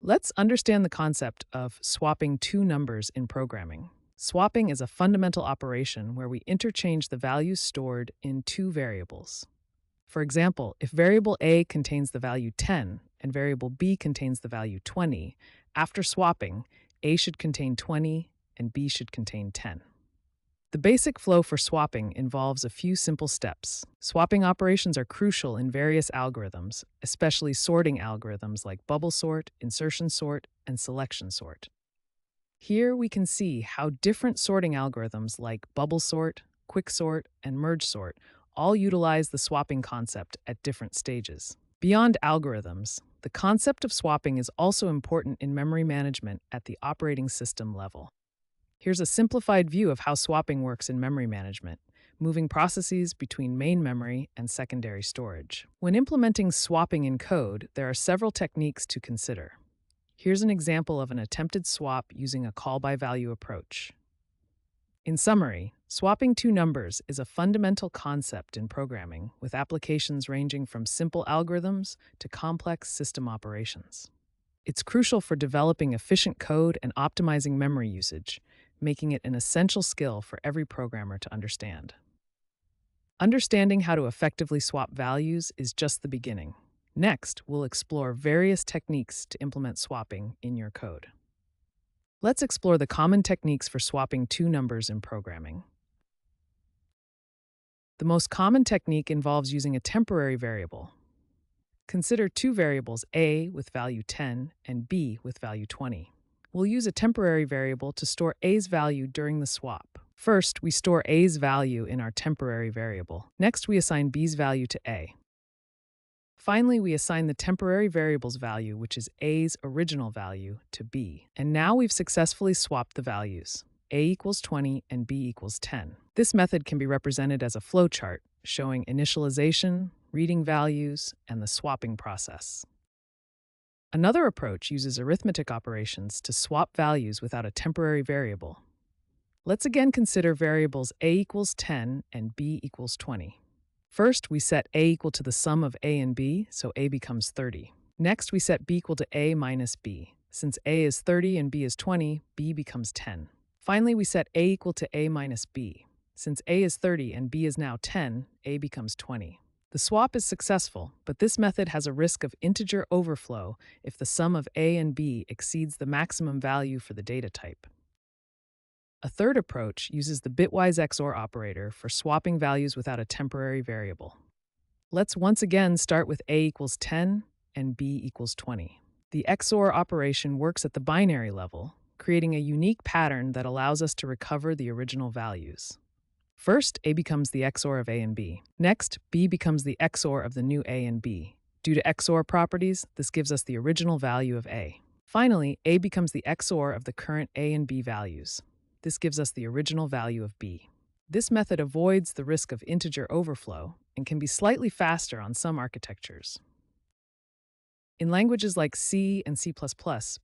Let's understand the concept of swapping two numbers in programming. Swapping is a fundamental operation where we interchange the values stored in two variables. For example, if variable A contains the value 10 and variable B contains the value 20, after swapping, A should contain 20 and B should contain 10. The basic flow for swapping involves a few simple steps. Swapping operations are crucial in various algorithms, especially sorting algorithms like bubble sort, insertion sort, and selection sort. Here we can see how different sorting algorithms like bubble sort, quicksort, and merge sort all utilize the swapping concept at different stages. Beyond algorithms, the concept of swapping is also important in memory management at the operating system level. Here's a simplified view of how swapping works in memory management, moving processes between main memory and secondary storage. When implementing swapping in code, there are several techniques to consider. Here's an example of an attempted swap using a call-by-value approach. In summary, swapping two numbers is a fundamental concept in programming, with applications ranging from simple algorithms to complex system operations. It's crucial for developing efficient code and optimizing memory usage, making it an essential skill for every programmer to understand. Understanding how to effectively swap values is just the beginning. Next, we'll explore various techniques to implement swapping in your code. Let's explore the common techniques for swapping two numbers in programming. The most common technique involves using a temporary variable. Consider two variables, A with value 10 and B with value 20. We'll use a temporary variable to store A's value during the swap. First, we store A's value in our temporary variable. Next, we assign B's value to A. Finally, we assign the temporary variable's value, which is A's original value, to B. And now we've successfully swapped the values. A equals 20 and B equals 10. This method can be represented as a flowchart, showing initialization, reading values, and the swapping process. Another approach uses arithmetic operations to swap values without a temporary variable. Let's again consider variables A equals 10 and B equals 20. First, we set A equal to the sum of A and B, so A becomes 30. Next, we set B equal to A minus B. Since A is 30 and B is 20, B becomes 10. Finally, we set A equal to A minus B. Since A is 30 and B is now 10, A becomes 20. The swap is successful, but this method has a risk of integer overflow if the sum of A and B exceeds the maximum value for the data type. A third approach uses the bitwise XOR operator for swapping values without a temporary variable. Let's once again start with A equals 10 and B equals 20. The XOR operation works at the binary level, creating a unique pattern that allows us to recover the original values. First, A becomes the XOR of A and B. Next, B becomes the XOR of the new A and B. Due to XOR properties, this gives us the original value of A. Finally, A becomes the XOR of the current A and B values. This gives us the original value of B. This method avoids the risk of integer overflow and can be slightly faster on some architectures. In languages like C and C++,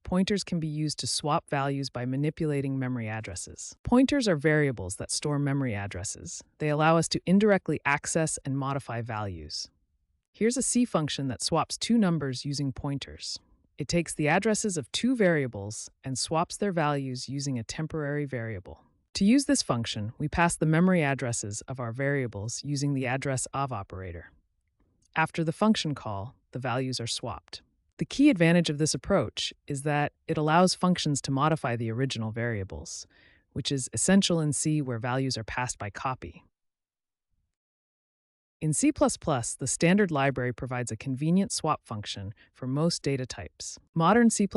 pointers can be used to swap values by manipulating memory addresses. Pointers are variables that store memory addresses. They allow us to indirectly access and modify values. Here's a C function that swaps two numbers using pointers. It takes the addresses of two variables and swaps their values using a temporary variable. To use this function, we pass the memory addresses of our variables using the address of operator. After the function call, the values are swapped. The key advantage of this approach is that it allows functions to modify the original variables, which is essential in C where values are passed by copy. In C++, the standard library provides a convenient swap function for most data types. Modern C++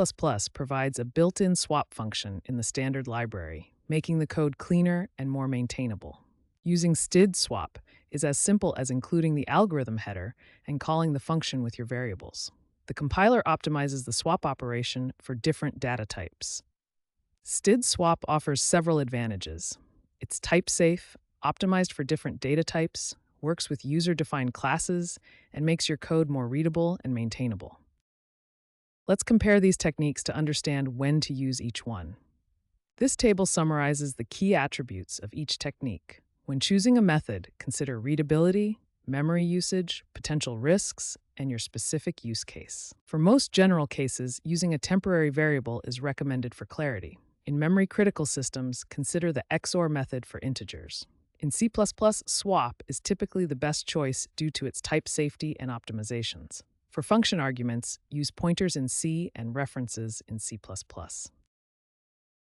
provides a built-in swap function in the standard library, making the code cleaner and more maintainable. Using std swap is as simple as including the algorithm header and calling the function with your variables. The compiler optimizes the swap operation for different data types. Std swap offers several advantages. It's type-safe, optimized for different data types, works with user-defined classes, and makes your code more readable and maintainable. Let's compare these techniques to understand when to use each one. This table summarizes the key attributes of each technique. When choosing a method, consider readability, memory usage, potential risks, and your specific use case. For most general cases, using a temporary variable is recommended for clarity. In memory-critical systems, consider the XOR method for integers. In C++, swap is typically the best choice due to its type safety and optimizations. For function arguments, use pointers in C and references in C++.